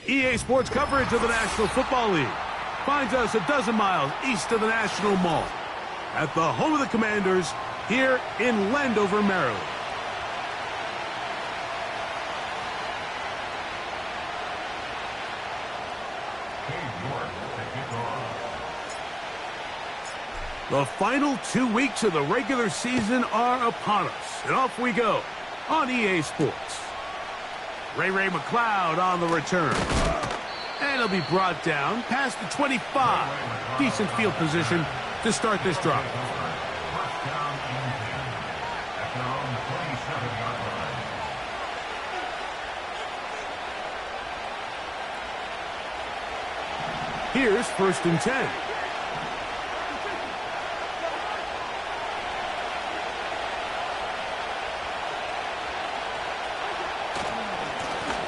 EA Sports coverage of the National Football League finds us a dozen miles east of the National Mall at the home of the Commanders here in Landover, Maryland. The final 2 weeks of the regular season are upon us, and off we go on EA Sports. Ray McLeod on the return. And he'll be brought down past the 25. Decent field position to start this drive. Here's 1st and 10.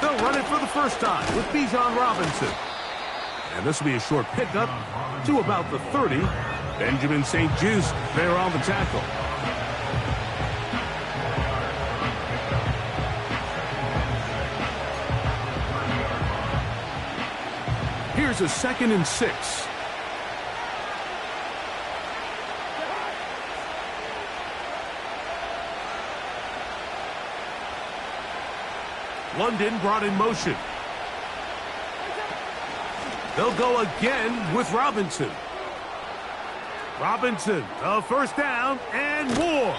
They'll run it for the first time with Bijan Robinson. And this will be a short pickup to about the 30. Benjamin St. Juste there on the tackle. Here's a 2nd and 6. London brought in motion. They'll go again with Robinson. Robinson, a first down and more.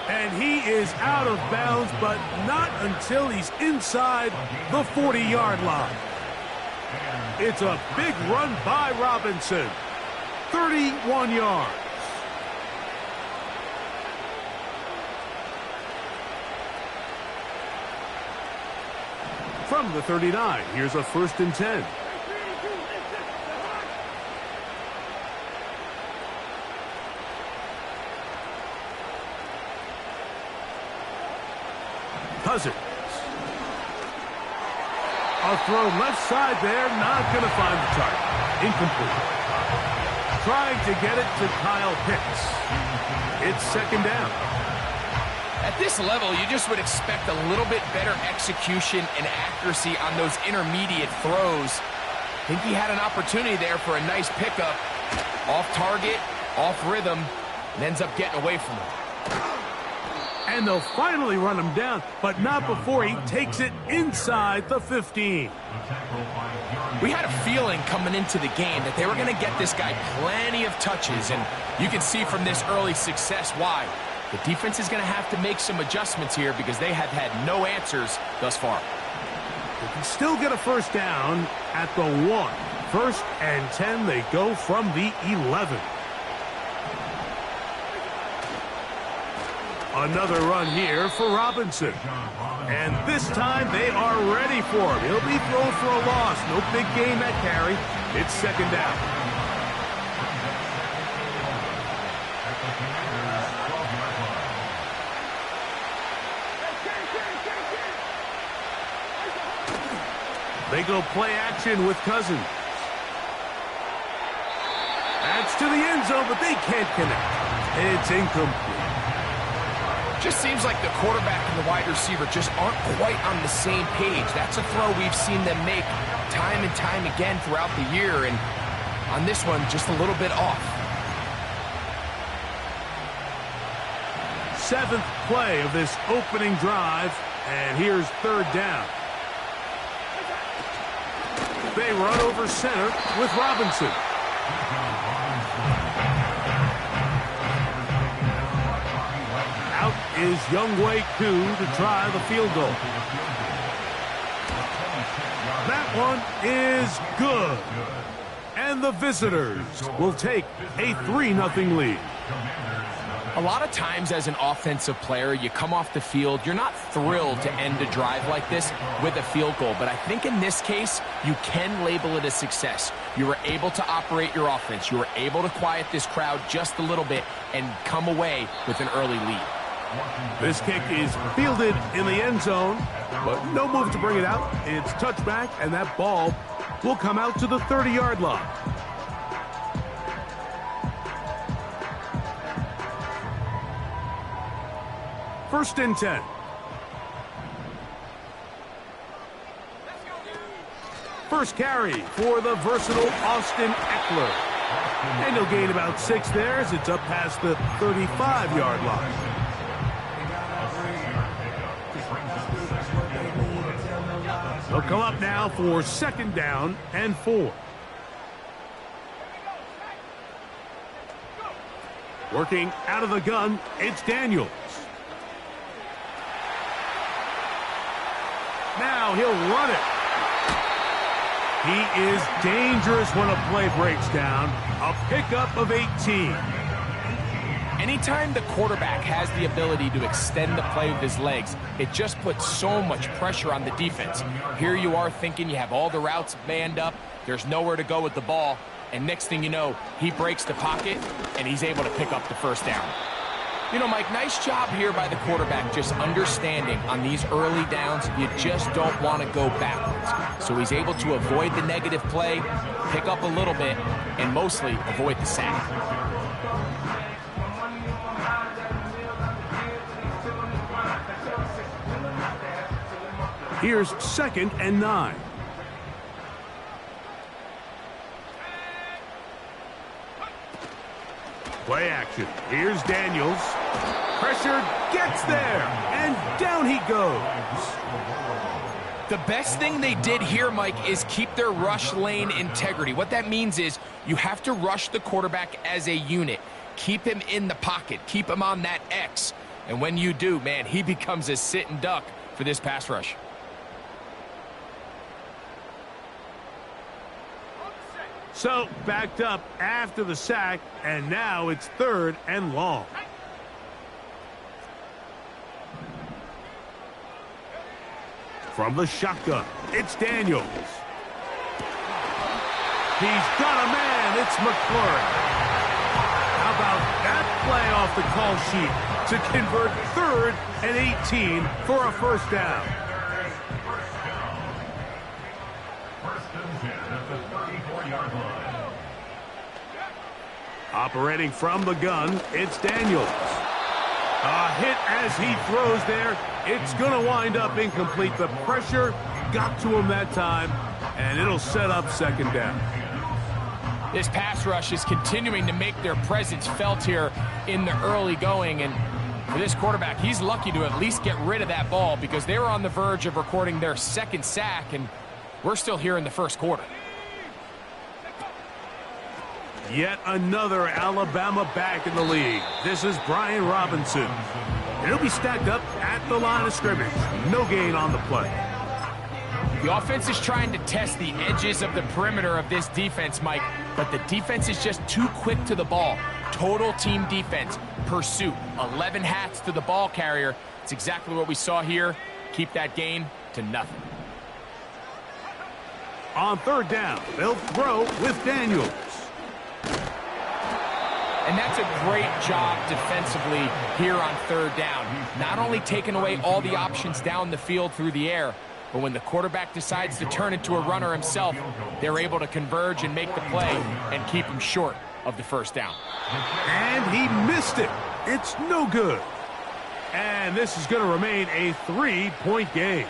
And he is out of bounds, but not until he's inside the 40-yard line. It's a big run by Robinson. 31 yards. From the 39, here's a 1st and 10. Cousins. A throw left side there, not going to find the target. Incomplete. Trying to get it to Kyle Pitts. It's 2nd down. At this level, you just would expect a little bit better execution and accuracy on those intermediate throws. I think he had an opportunity there for a nice pickup. Off target, off rhythm, and ends up getting away from him. And they'll finally run him down, but not before he takes it inside the 15. We had a feeling coming into the game that they were going to get this guy plenty of touches, and you can see from this early success why. The defense is going to have to make some adjustments here because they have had no answers thus far. They can still get a first down at the 1. 1st and 10, they go from the 11. Another run here for Robinson. And this time they are ready for him. He'll be thrown for a loss. No big gain that carry. It's 2nd down. They go play action with Cousins. That's to the end zone, but they can't connect. It's incomplete. Just seems like the quarterback and the wide receiver just aren't quite on the same page. That's a throw we've seen them make time and time again throughout the year, and on this one, just a little bit off. 7th play of this opening drive, and here's 3rd down. They run over center with Robinson. Out is Younghoe Koo to try the field goal. That one is good. And the visitors will take a 3-0 lead. A lot of times as an offensive player, you come off the field, you're not thrilled to end a drive like this with a field goal. But I think in this case, you can label it a success. You were able to operate your offense. You were able to quiet this crowd just a little bit and come away with an early lead. This kick is fielded in the end zone, but no move to bring it out. It's touchback, and that ball will come out to the 30-yard line. First and 10. first carry for the versatile Austin Eckler. And he'll gain about 6 there as it's up past the 35-yard line. They'll come up now for 2nd down and 4. Working out of the gun, it's Daniels. Now he'll run it. He is dangerous when a play breaks down. A pickup of 18. Anytime the quarterback has the ability to extend the play with his legs, it just puts so much pressure on the defense. Here you are thinking you have all the routes manned up, there's nowhere to go with the ball, and next thing you know, he breaks the pocket, and he's able to pick up the first down. You know, Mike, nice job here by the quarterback just understanding on these early downs, you just don't want to go backwards. So he's able to avoid the negative play, pick up a little bit, and mostly avoid the sack. Here's 2nd and 9. Play action. Here's Daniels. Pressure gets there, and down he goes. The best thing they did here, Mike, is keep their rush lane integrity. What that means is you have to rush the quarterback as a unit. Keep him in the pocket. Keep him on that X. And when you do, man, he becomes a sitting duck for this pass rush. So, backed up after the sack, and now it's 3rd and long. From the shotgun, it's Daniels. He's got a man, it's McLaurin. How about that play off the call sheet to convert 3rd and 18 for a first down? Operating from the gun, it's Daniels. A hit as he throws there. It's going to wind up incomplete. The pressure got to him that time, and it'll set up 2nd down. This pass rush is continuing to make their presence felt here in the early going, and for this quarterback, he's lucky to at least get rid of that ball because they were on the verge of recording their 2nd sack, and we're still here in the 1st quarter. Yet another Alabama back in the league. This is Brian Robinson. And he'll be stacked up at the line of scrimmage. No gain on the play. The offense is trying to test the edges of the perimeter of this defense, Mike, but the defense is just too quick to the ball. Total team defense, pursuit, 11 hats to the ball carrier. It's exactly what we saw here. Keep that gain to nothing. On 3rd down, they'll throw with Daniels. And that's a great job defensively here on 3rd down. Not only taking away all the options down the field through the air, but when the quarterback decides to turn into a runner himself, they're able to converge and make the play and keep him short of the first down. And he missed it. It's no good. And this is going to remain a 3-point game.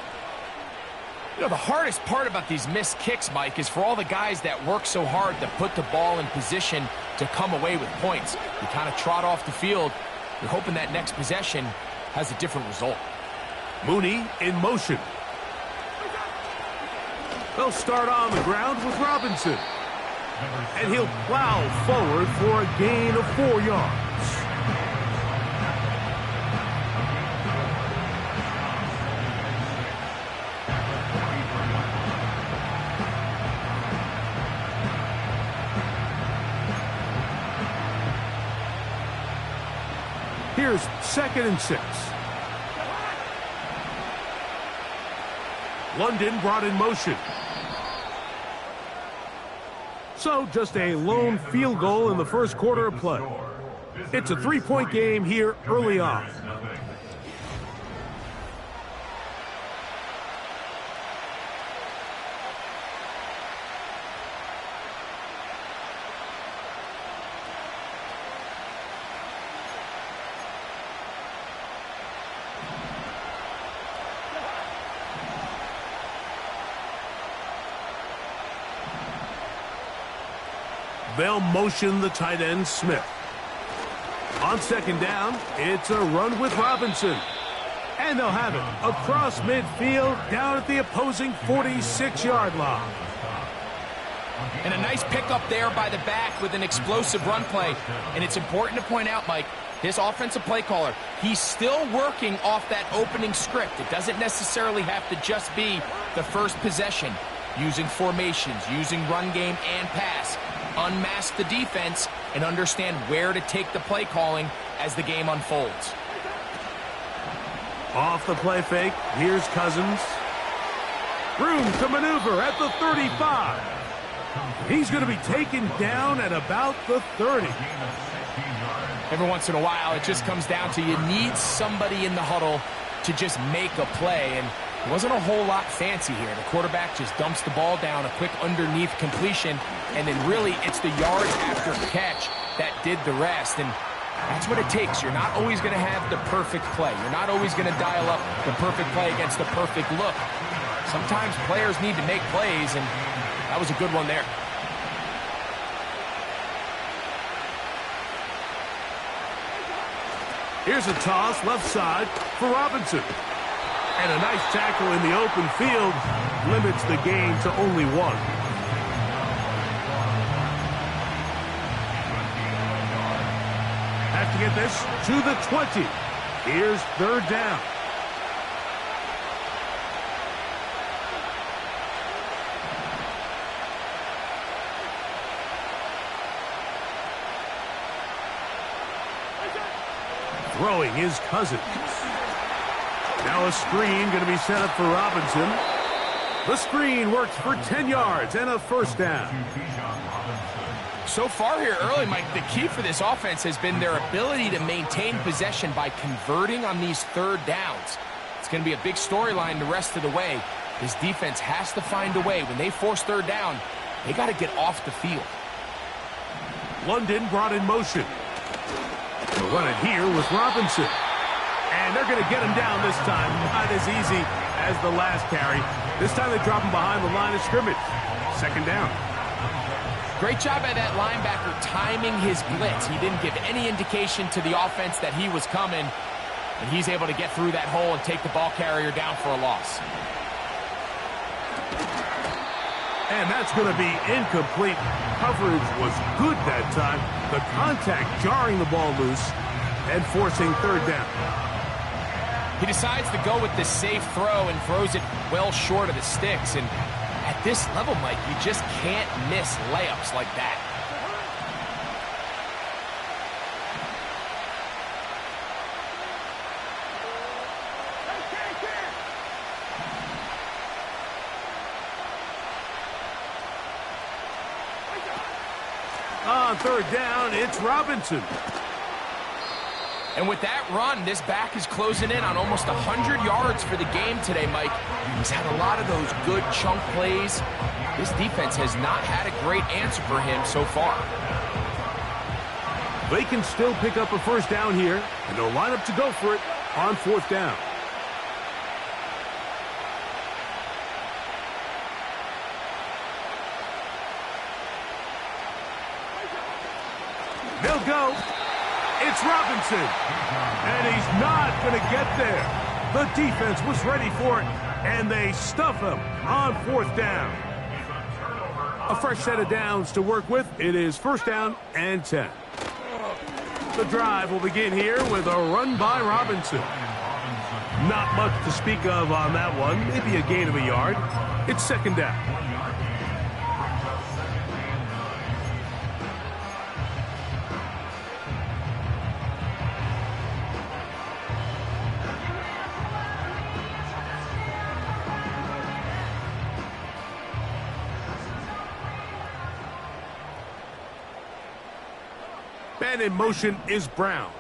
You know, the hardest part about these missed kicks, Mike, is for all the guys that work so hard to put the ball in position to come away with points. You kind of trot off the field. You're hoping that next possession has a different result. Mooney in motion. They'll start on the ground with Robinson. And he'll plow forward for a gain of 4 yards. Here's 2nd and 6. London brought in motion. So just a lone field goal in the 1st quarter of play. It's a 3-point game here early on. They'll motion the tight end, Smith. On second down, it's a run with Robinson. And they'll have it across midfield down at the opposing 46-yard line. And a nice pickup there by the back with an explosive run play. And it's important to point out, Mike, this offensive play caller, he's still working off that opening script. It doesn't necessarily have to just be the first possession. Using formations, using run game and pass. Unmask the defense and understand where to take the play calling as the game unfolds. Off the play fake, here's Cousins. Room to maneuver at the 35. He's going to be taken down at about the 30. Every once in a while, it just comes down to you need somebody in the huddle to just make a play, and it wasn't a whole lot fancy here. The quarterback just dumps the ball down, a quick underneath completion, and then really it's the yards after catch that did the rest, and that's what it takes. You're not always going to have the perfect play. You're not always going to dial up the perfect play against the perfect look. Sometimes players need to make plays, and that was a good one there. Here's a toss left side for Robinson. And a nice tackle in the open field limits the gain to only one. Have to get this to the 20. Here's third down. Throwing his Cousins. Now a screen going to be set up for Robinson. The screen works for 10 yards and a first down. So far here early, Mike, the key for this offense has been their ability to maintain possession by converting on these third downs. It's going to be a big storyline the rest of the way. This defense has to find a way. When they force third down, they got to get off the field. London brought in motion. They'll run it here with Robinson. And they're going to get him down this time. Not as easy as the last carry. This time they drop him behind the line of scrimmage. Second down. Great job by that linebacker timing his blitz. He didn't give any indication to the offense that he was coming. And he's able to get through that hole and take the ball carrier down for a loss. And that's going to be incomplete. Coverage was good that time. The contact jarring the ball loose and forcing third down. He decides to go with the safe throw and throws it well short of the sticks. And at this level, Mike, you just can't miss layups like that. On third down, it's Robinson. And with that run, this back is closing in on almost 100 yards for the game today, Mike. He's had a lot of those good chunk plays. This defense has not had a great answer for him so far. They can still pick up a first down here, and they'll line up to go for it on fourth down. They'll go. It's Robinson. And he's not going to get there. The defense was ready for it, and they stuff him on fourth down. A fresh set of downs to work with. It is first down and 10. The drive will begin here with a run by Robinson. Not much to speak of on that one. Maybe a gain of a yard. It's second down. And in motion is Brown.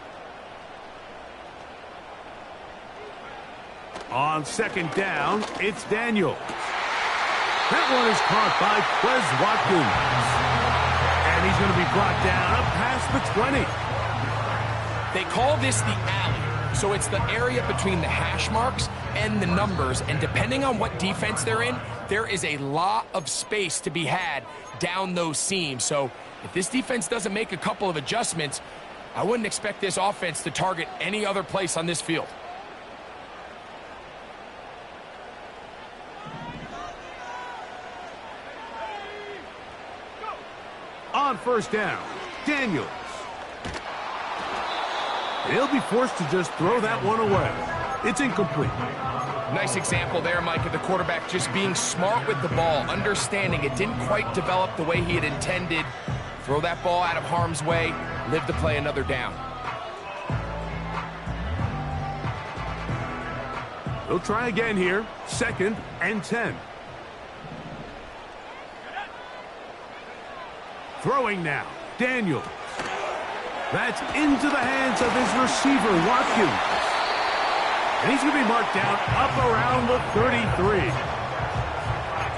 On second down, it's Daniels. That one is caught by Quez Watkins. And he's going to be brought down up past the 20. They call this the alley. So it's the area between the hash marks and the numbers, and depending on what defense they're in, there is a lot of space to be had down those seams. So if this defense doesn't make a couple of adjustments, I wouldn't expect this offense to target any other place on this field. On first down, Daniels. He'll be forced to just throw that one away. It's incomplete. Nice example there, Mike, of the quarterback just being smart with the ball, understanding it didn't quite develop the way he had intended. Throw that ball out of harm's way, live to play another down. They'll try again here, 2nd and 10. Throwing now, Daniels. That's into the hands of his receiver, Watkins. And he's going to be marked down up around the 33.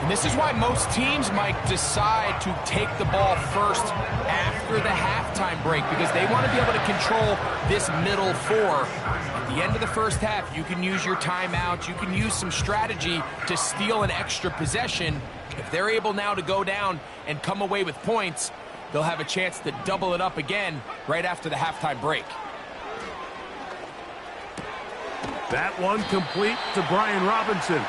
And this is why most teams, Mike, decide to take the ball first after the halftime break, because they want to be able to control this middle four. At the end of the first half, you can use your timeouts. You can use some strategy to steal an extra possession. If they're able now to go down and come away with points, they'll have a chance to double it up again right after the halftime break. That one complete to Brian Robinson.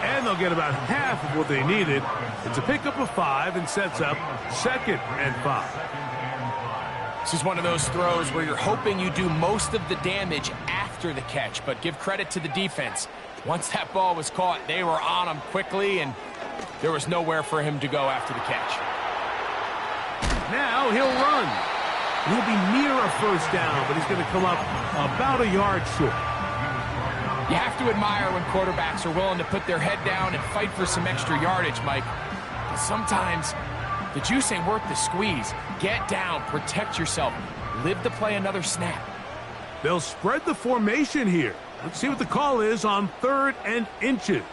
And they'll get about half of what they needed. It's a pickup of 5 and sets up 2nd and 5. This is one of those throws where you're hoping you do most of the damage after the catch, but give credit to the defense. Once that ball was caught, they were on him quickly, and there was nowhere for him to go after the catch. Now he'll run. He'll be near a first down, but he's going to come up about a yard short. You have to admire when quarterbacks are willing to put their head down and fight for some extra yardage, Mike. But sometimes the juice ain't worth the squeeze. Get down, protect yourself, live to play another snap. They'll spread the formation here. Let's see what the call is on 3rd and inches.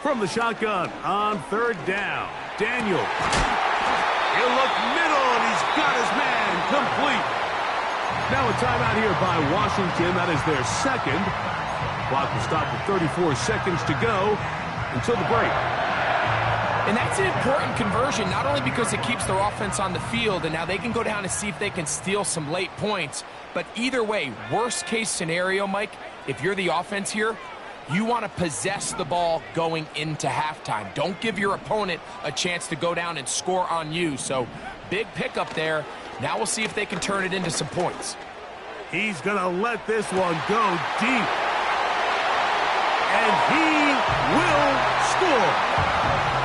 From the shotgun on 3rd down, Daniel. He'll look middle, and he's got his man complete. Now a timeout here by Washington. That is their 2nd. Clock will stop with 34 seconds to go until the break. And that's an important conversion, not only because it keeps their offense on the field, and now they can go down and see if they can steal some late points. But either way, worst case scenario, Mike, if you're the offense here, you want to possess the ball going into halftime. Don't give your opponent a chance to go down and score on you. So, big pickup there. Now we'll see if they can turn it into some points. He's going to let this one go deep. And he will score.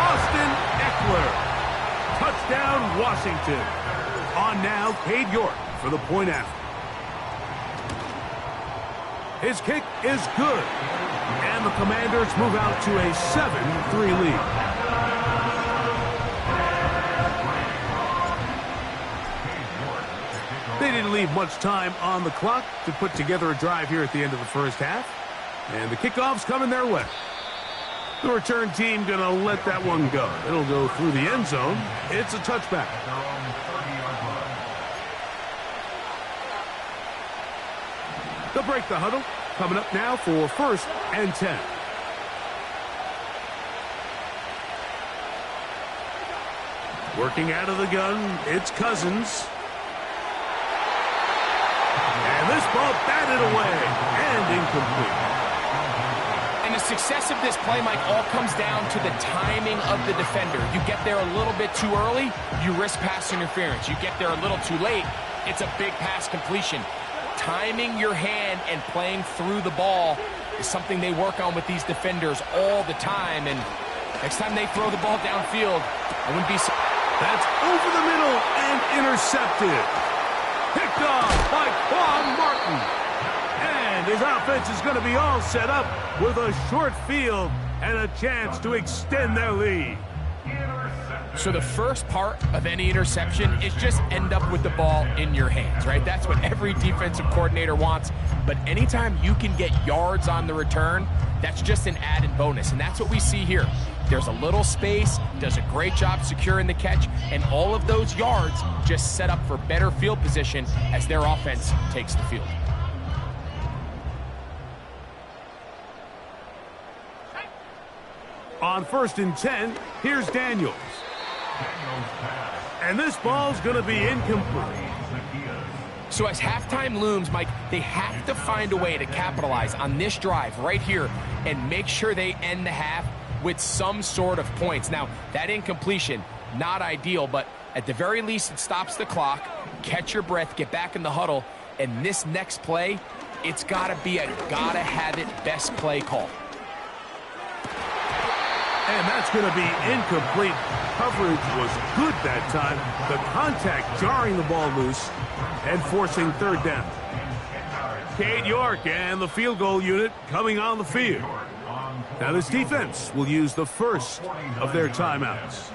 Austin Eckler. Touchdown, Washington. On now, Cade York for the point after. His kick is good. And the Commanders move out to a 7-3 lead. They didn't leave much time on the clock to put together a drive here at the end of the first half. And the kickoff's coming their way. The return team going to let that one go. It'll go through the end zone. It's a touchback. They'll break the huddle. Coming up now for 1st and 10. Working out of the gun, it's Cousins. And this ball batted away and incomplete. And the success of this play, Mike, all comes down to the timing of the defender. You get there a little bit too early, you risk pass interference. You get there a little too late, it's a big pass completion. Timing your hand and playing through the ball is something they work on with these defenders all the time. And next time they throw the ball downfield, I wouldn't be... That's over the middle and intercepted. Picked off by Quan Martin. And his offense is going to be all set up with a short field and a chance to extend their lead. So the first part of any interception is just end up with the ball in your hands, right? That's what every defensive coordinator wants. But anytime you can get yards on the return, that's just an added bonus. And that's what we see here. There's a little space, does a great job securing the catch, and all of those yards just set up for better field position as their offense takes the field. On 1st and 10, here's Daniels. And this ball's going to be incomplete. So as halftime looms, Mike, they have to find a way to capitalize on this drive right here and make sure they end the half with some sort of points. Now, that incompletion, not ideal, but at the very least, it stops the clock. Catch your breath, get back in the huddle, and this next play, it's got to be a gotta-have-it best play call. And that's going to be incomplete. Coverage was good that time. The contact jarring the ball loose and forcing 3rd down. Cade York and the field goal unit coming on the field. Now this defense will use the first of their timeouts.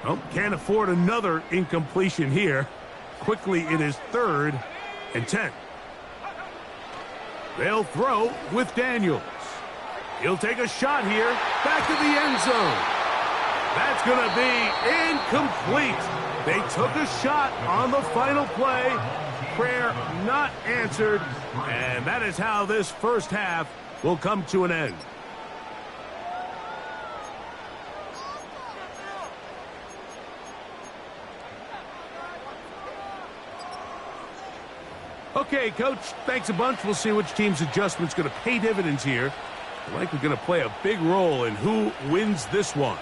Well, can't afford another incompletion here. Quickly it is 3rd and 10. They'll throw with Daniels. He'll take a shot here, back to the end zone. That's going to be incomplete. They took a shot on the final play. Prayer not answered. And that is how this first half will come to an end. Okay, Coach, thanks a bunch. We'll see which team's adjustment's going to pay dividends here. They're likely going to play a big role in who wins this one.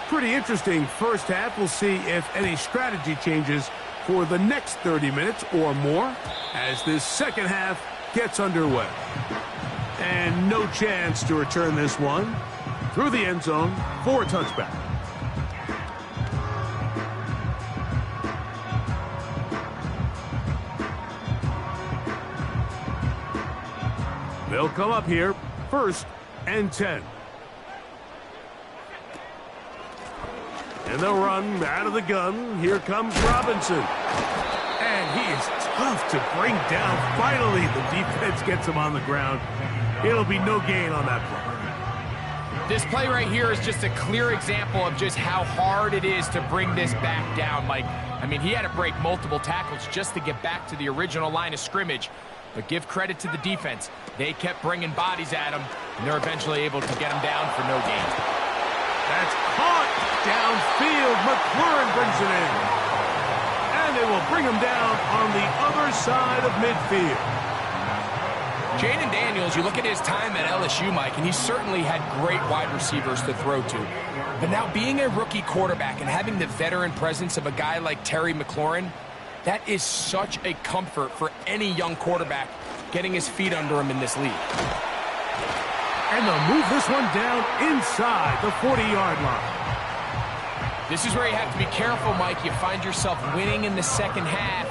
Pretty interesting first half. We'll see if any strategy changes for the next 30 minutes or more as this second half gets underway. And no chance to return this one through the end zone for a touchback. They'll come up here, 1st and 10. And they'll run out of the gun. Here comes Robinson. And he is tough to bring down. Finally, the defense gets him on the ground. It'll be no gain on that play. This play right here is just a clear example of just how hard it is to bring this back down, Mike. I mean, he had to break multiple tackles just to get back to the original line of scrimmage. But give credit to the defense. They kept bringing bodies at him, and they're eventually able to get him down for no gain. That's caught downfield. McLaurin brings it in. And they will bring him down on the other side of midfield. Jaden Daniels, you look at his time at LSU, Mike, and he certainly had great wide receivers to throw to. But now being a rookie quarterback and having the veteran presence of a guy like Terry McLaurin, that is such a comfort for any young quarterback getting his feet under him in this league. And they'll move this one down inside the 40-yard line. This is where you have to be careful, Mike. You find yourself winning in the second half.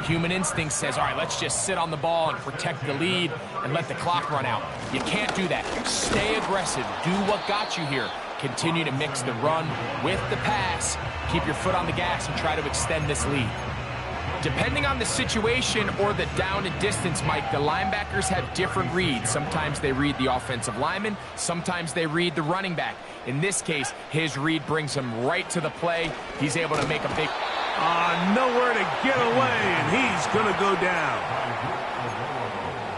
Human instinct says, all right, let's just sit on the ball and protect the lead and let the clock run out. You can't do that. Stay aggressive. Do what got you here. Continue to mix the run with the pass. Keep your foot on the gas and try to extend this lead. Depending on the situation or the down and distance, Mike, the linebackers have different reads. Sometimes they read the offensive lineman. Sometimes they read the running back. In this case, his read brings him right to the play. He's able to make a big... nowhere to get away, and he's going to go down.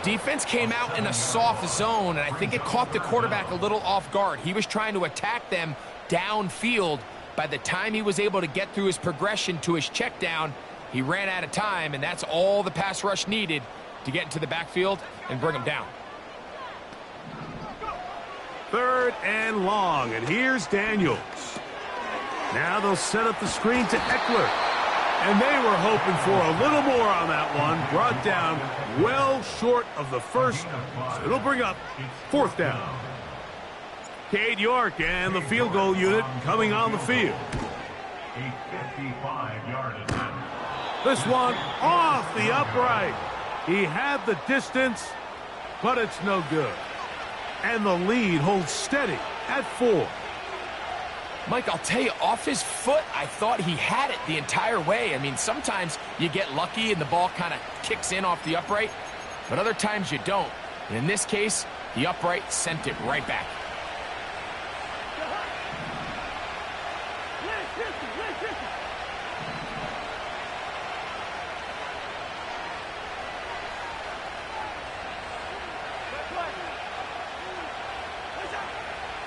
Defense came out in a soft zone, and I think it caught the quarterback a little off guard. He was trying to attack them downfield. By the time he was able to get through his progression to his check down, he ran out of time, and that's all the pass rush needed to get into the backfield and bring him down. 3rd and long, and here's Daniels. Now they'll set up the screen to Eckler. And they were hoping for a little more on that one. Brought down well short of the first. So it'll bring up 4th down. Cade York and the field goal unit coming on the field. This one off the upright. He had the distance, but it's no good. And the lead holds steady at 4. Mike, I'll tell you, off his foot, I thought he had it the entire way. I mean, sometimes you get lucky and the ball kind of kicks in off the upright, but other times you don't. And in this case, the upright sent it right back.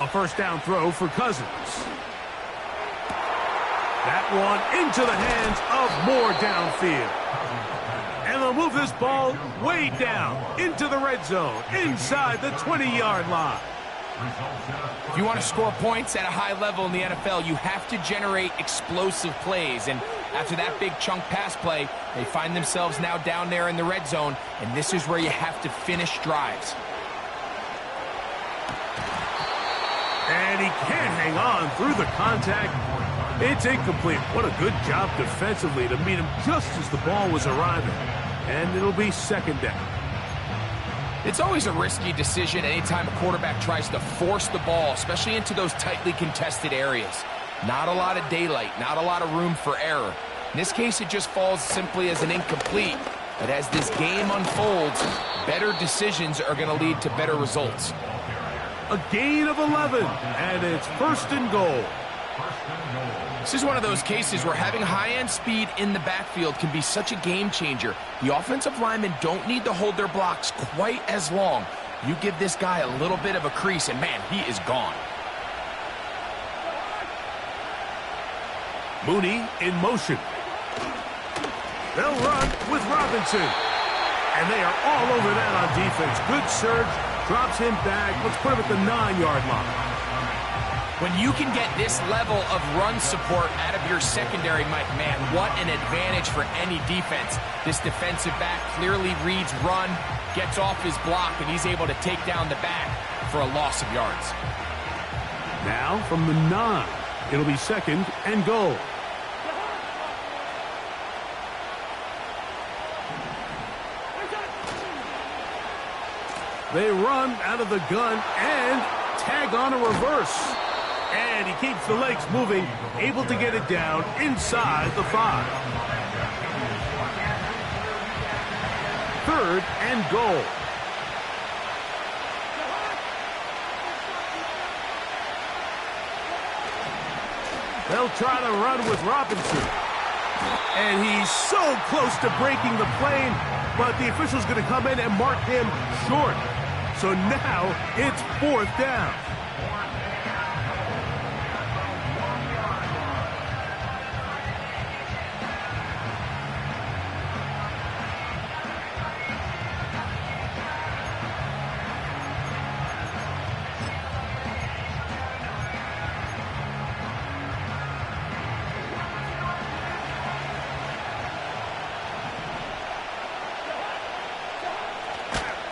A first down throw for Cousins. That one into the hands of Moore downfield. And they'll move this ball way down into the red zone, inside the 20-yard line. If you want to score points at a high level in the NFL, you have to generate explosive plays. And after that big chunk pass play, they find themselves now down there in the red zone, and this is where you have to finish drives. And he can't hang on through the contact. It's incomplete. What a good job defensively to meet him just as the ball was arriving. And it'll be second down. It's always a risky decision anytime a quarterback tries to force the ball, especially into those tightly contested areas. Not a lot of daylight, not a lot of room for error. In this case, it just falls simply as an incomplete. But as this game unfolds, better decisions are going to lead to better results. A gain of 11, and it's first and goal. This is one of those cases where having high-end speed in the backfield can be such a game changer. The offensive linemen don't need to hold their blocks quite as long. You give this guy a little bit of a crease, and man, he is gone. Mooney in motion. They'll run with Robinson. And they are all over that on defense. Good surge, drops him back. Let's put him at the 9-yard line. When you can get this level of run support out of your secondary, Mike, man, what an advantage for any defense. This defensive back clearly reads run, gets off his block, and he's able to take down the back for a loss of yards. Now from the 9, it'll be second and goal. They run out of the gun and tag on a reverse. And he keeps the legs moving, able to get it down inside the 5. Third and goal. They'll try to run with Robinson. And he's so close to breaking the plane, but the official's going to come in and mark him short. So now it's fourth down.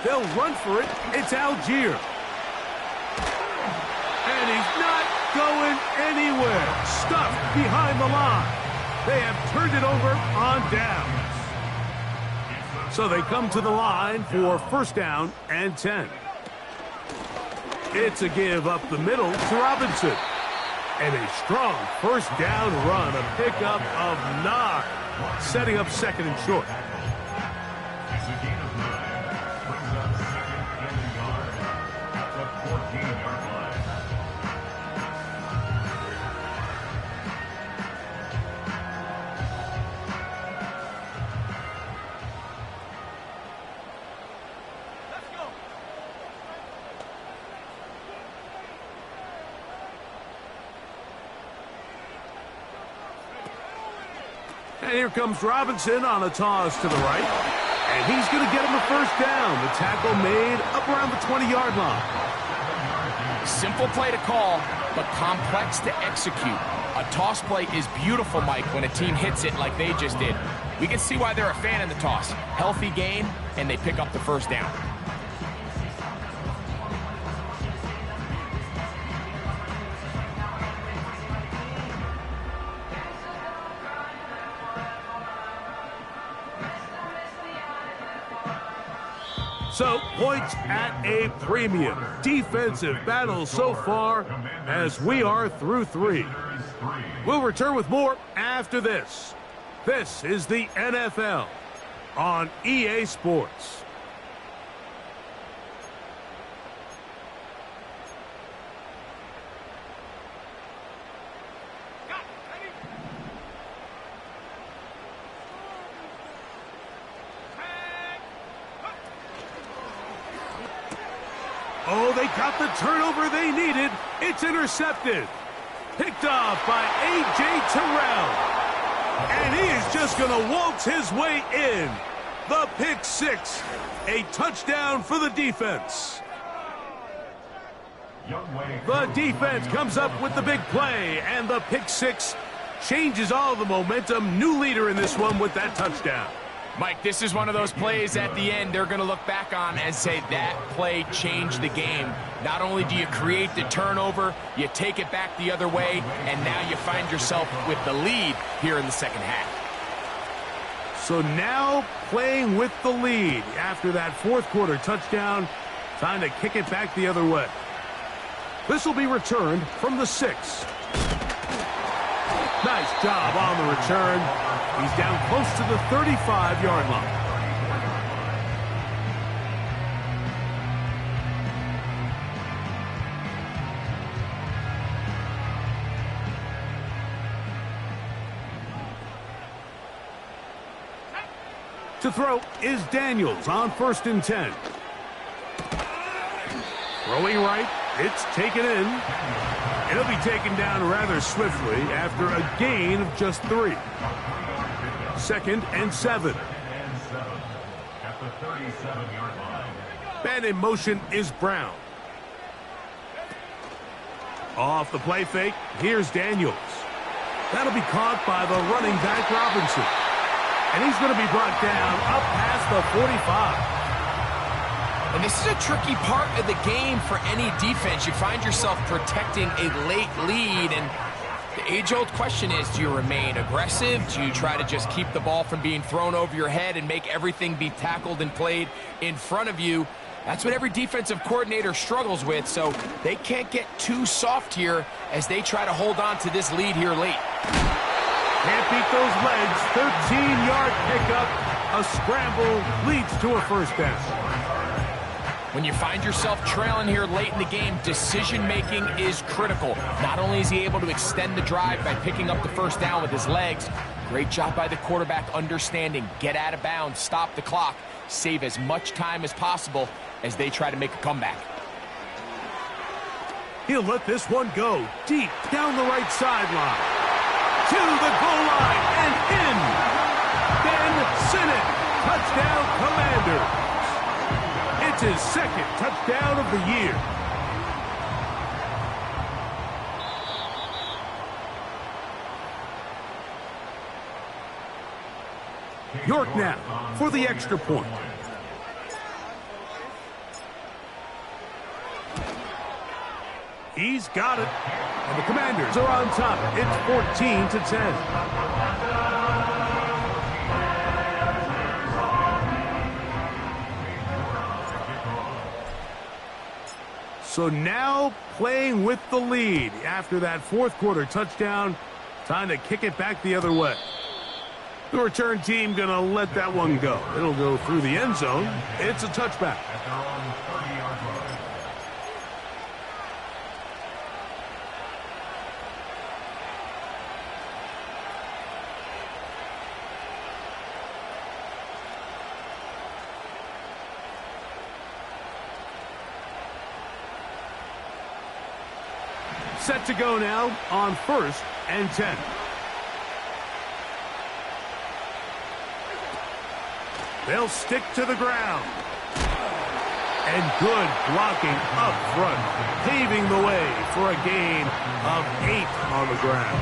They'll run for it. It's Algier. And he's not going anywhere. Stuffed behind the line. They have turned it over on downs. So they come to the line for first down and 10. It's a give up the middle to Robinson. And a strong first down run, a pickup of 9, setting up second and short. And here comes Robinson on a toss to the right. And he's going to get him a first down. The tackle made up around the 20-yard line. Simple play to call, but complex to execute. A toss play is beautiful, Mike, when a team hits it like they just did. We can see why they're a fan of the toss. Healthy game, and they pick up the first down. So, points at a premium. Defensive battle so far as we are through 3. We'll return with more after this. This is the NFL on EA Sports. Oh, they got the turnover they needed. It's intercepted. Picked off by A.J. Terrell. And he is just going to waltz his way in. The pick 6. A touchdown for the defense. The defense comes up with the big play, and the pick 6 changes all the momentum. New leader in this one with that touchdown. Mike, this is one of those plays at the end they're going to look back on and say that play changed the game. Not only do you create the turnover, you take it back the other way, and now you find yourself with the lead here in the second half. So now playing with the lead after that fourth quarter touchdown, time to kick it back the other way. This will be returned from the 6. Nice job on the return. He's down close to the 35-yard line. To throw is Daniels on 1st and 10. Throwing right, it's taken in. It'll be taken down rather swiftly after a gain of just 3. 2nd and 7. At the 37-yard line. Man in motion is Brown. Off the play fake, here's Daniels. That'll be caught by the running back Robinson. And he's going to be brought down up past the 45. And this is a tricky part of the game for any defense. You find yourself protecting a late lead, and the age-old question is, do you remain aggressive? Do you try to just keep the ball from being thrown over your head and make everything be tackled and played in front of you? That's what every defensive coordinator struggles with, so they can't get too soft here as they try to hold on to this lead here late. Can't beat those legs. 13-yard pickup. A scramble leads to a first down. When you find yourself trailing here late in the game, decision-making is critical. Not only is he able to extend the drive by picking up the first down with his legs, great job by the quarterback understanding, get out of bounds, stop the clock, save as much time as possible as they try to make a comeback. He'll let this one go deep down the right sideline. To the goal line and in. Ben Sinnott, touchdown Commanders. It's his 2nd touchdown of the year. York now for the extra point. He's got it. And the Commanders are on top. It's 14-10. So now playing with the lead after that fourth quarter touchdown. Time to kick it back the other way. The return team going to let that one go. It'll go through the end zone. It's a touchback. At their own 30-yard line. Set to go now on 1st and 10. They'll stick to the ground. And good blocking up front, paving the way for a gain of 8 on the ground.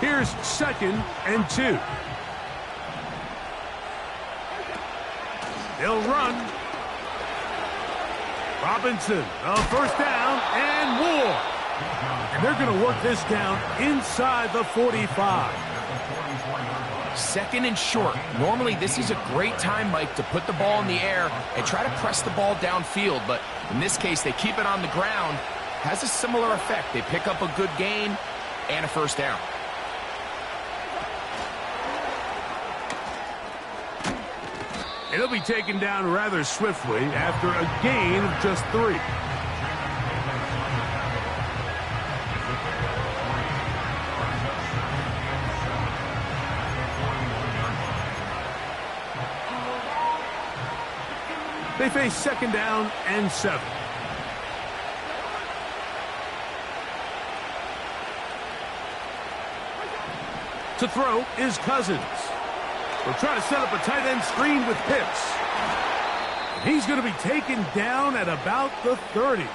Here's 2nd and 2. They'll run. Robinson, a first down and more. And they're going to work this down inside the 45. Second and short. Normally, this is a great time, Mike, to put the ball in the air and try to press the ball downfield. But in this case, they keep it on the ground. Has a similar effect. They pick up a good gain and a first down. It'll be taken down rather swiftly after a gain of just 3. They face second down and 7. To throw is Cousins. They'll try to set up a tight end screen with Pitts. He's going to be taken down at about the 30.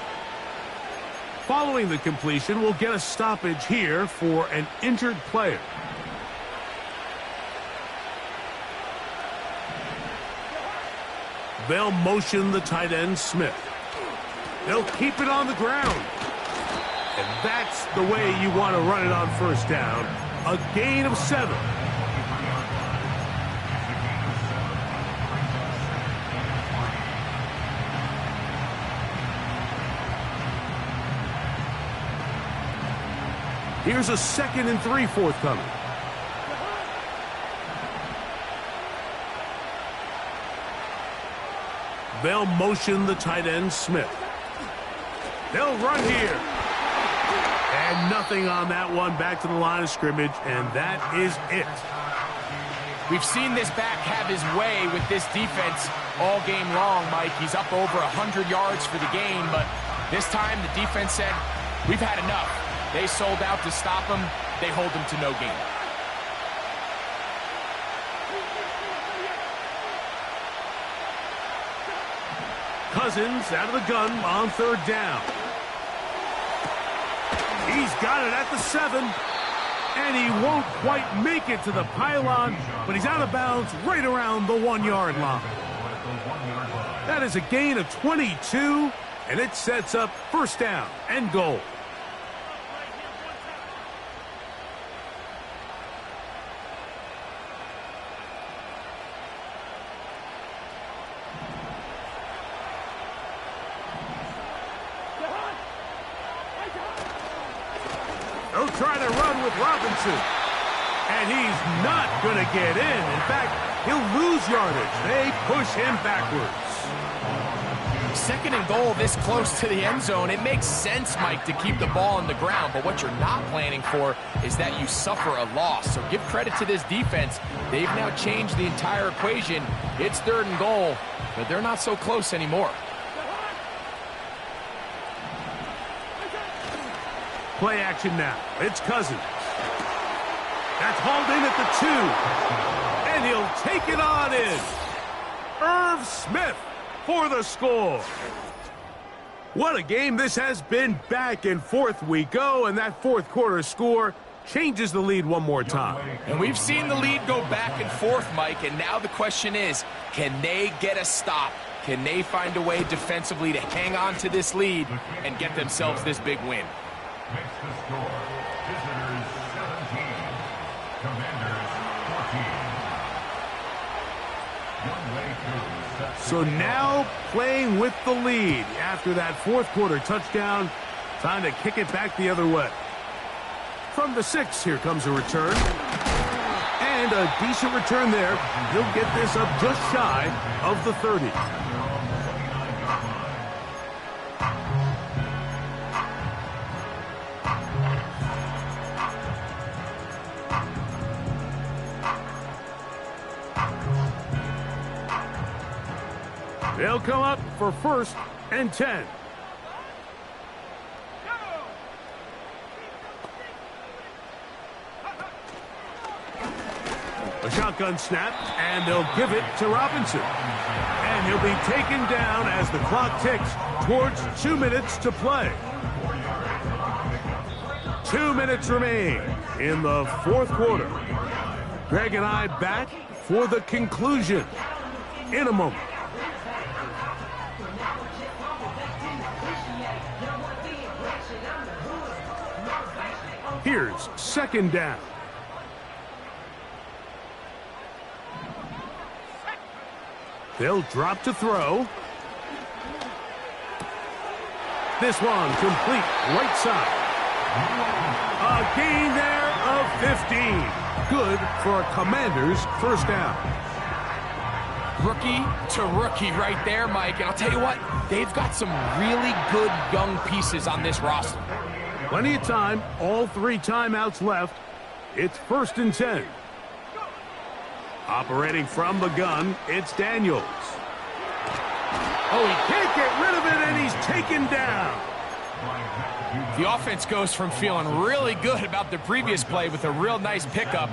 Following the completion, we'll get a stoppage here for an injured player. They'll motion the tight end Smith. They'll keep it on the ground. And that's the way you want to run it on first down. A gain of 7. Here's a 2nd and 3 forthcoming. They'll motion the tight end Smith. They'll run here. And nothing on that one. Back to the line of scrimmage, and that is it. We've seen this back have his way with this defense all game long, Mike. He's up over 100 yards for the game, but this time the defense said, we've had enough. They sold out to stop him. They hold him to no gain. Cousins out of the gun on 3rd down. He's got it at the 7. And he won't quite make it to the pylon, but he's out of bounds right around the 1-yard line. That is a gain of 22, and it sets up first down and goal. They'll try to run with Robinson. And he's not going to get in. In fact, he'll lose yardage. They push him backwards. 2nd and goal this close to the end zone. It makes sense, Mike, to keep the ball on the ground. But what you're not planning for is that you suffer a loss. So give credit to this defense. They've now changed the entire equation. It's 3rd and goal, but they're not so close anymore. Play action now. It's Cousins. That's hauled in at the 2. And he'll take it on in. Irv Smith for the score. What a game this has been. Back and forth we go. And that 4th quarter score changes the lead one more time. And we've seen the lead go back and forth, Mike. And now the question is, can they get a stop? Can they find a way defensively to hang on to this lead and get themselves this big win? Makes the score. Visitors 17. Commanders 14. So now playing with the lead after that 4th quarter touchdown. Time to kick it back the other way. From the 6, here comes a return. And a decent return there. He'll get this up just shy of the 30. They'll come up for 1st and 10. A shotgun snap, and they'll give it to Robinson. And he'll be taken down as the clock ticks towards 2 minutes to play. 2 minutes remain in the 4th quarter. Greg and I back for the conclusion in a moment. Here's 2nd down. They'll drop to throw. This one complete right side. A gain there of 15. Good for a Commanders first down. Rookie to rookie right there, Mike. And I'll tell you what, they've got some really good young pieces on this roster. Plenty of time, all 3 timeouts left. It's 1st and 10. Operating from the gun, it's Daniels. Oh, he can't get rid of it, and he's taken down. The offense goes from feeling really good about the previous play with a real nice pickup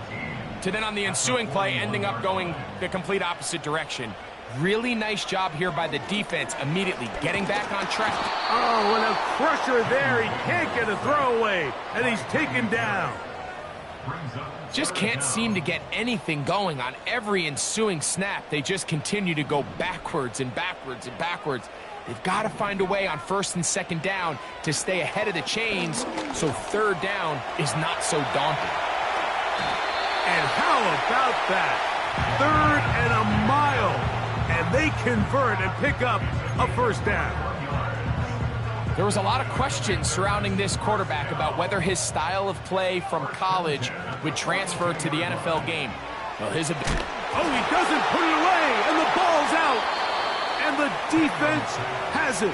to then on the ensuing play ending up going the complete opposite direction. Really nice job here by the defense immediately getting back on track. Oh, and a crusher there. He can't get a throwaway, and he's taken down. Just can't seem to get anything going on every ensuing snap. They just continue to go backwards and backwards and backwards. They've got to find a way on 1st and 2nd down to stay ahead of the chains so 3rd down is not so daunting. And how about that? 3rd and a mile. And they convert and pick up a first down. There was a lot of questions surrounding this quarterback about whether his style of play from college would transfer to the NFL game. Well, his ability. Oh, he doesn't put it away, and the ball's out. And the defense has it.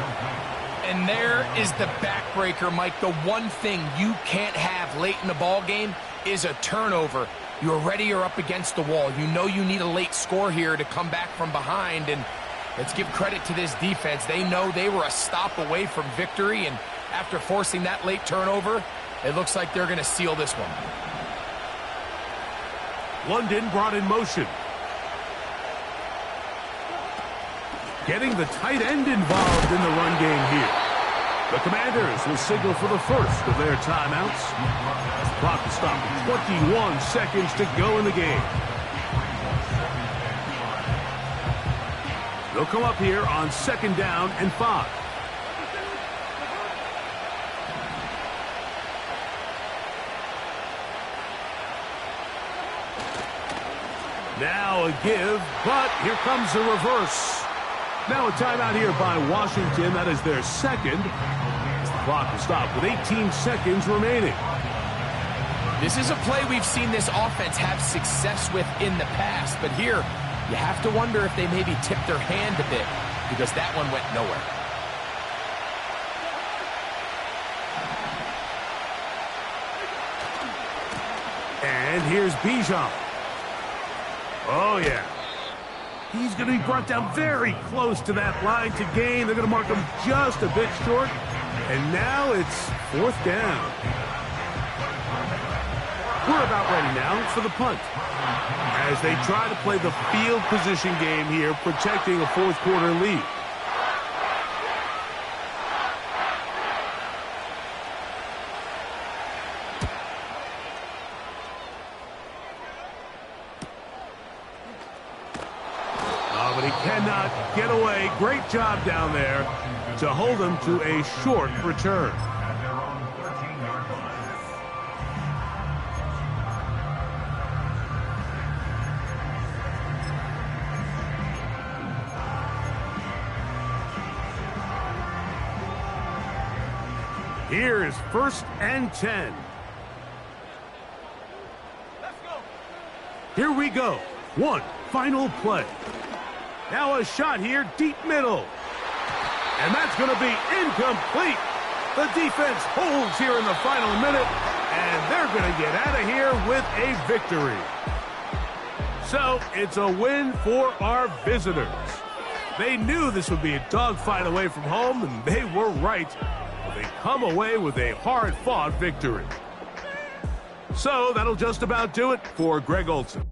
And there is the backbreaker, Mike. The one thing you can't have late in the ball game is a turnover. You're ready, you're up against the wall. You know you need a late score here to come back from behind, and let's give credit to this defense. They know they were a stop away from victory, and after forcing that late turnover, it looks like they're going to seal this one. London brought in motion. Getting the tight end involved in the run game here. The Commanders will signal for the first of their timeouts. Clock to stop with 21 seconds to go in the game. They'll come up here on 2nd down and 5. Now a give, but here comes the reverse. Now a timeout here by Washington. That is their 2nd. The clock will stop with 18 seconds remaining. This is a play we've seen this offense have success with in the past, but here you have to wonder if they maybe tipped their hand a bit because that one went nowhere. And here's Bijan. Oh, yeah. He's going to be brought down very close to that line to gain. They're going to mark him just a bit short. And now it's 4th down. We're about ready now for the punt. As they try to play the field position game here, protecting a 4th quarter lead. But he cannot get away. Great job down there to hold him to a short return. Here is 1st and 10. Let's go. Here we go. One final play. Now a shot here, deep middle. And that's going to be incomplete. The defense holds here in the final minute, and they're going to get out of here with a victory. So it's a win for our visitors. They knew this would be a dogfight away from home, and they were right. They come away with a hard-fought victory. So that'll just about do it for Greg Olson.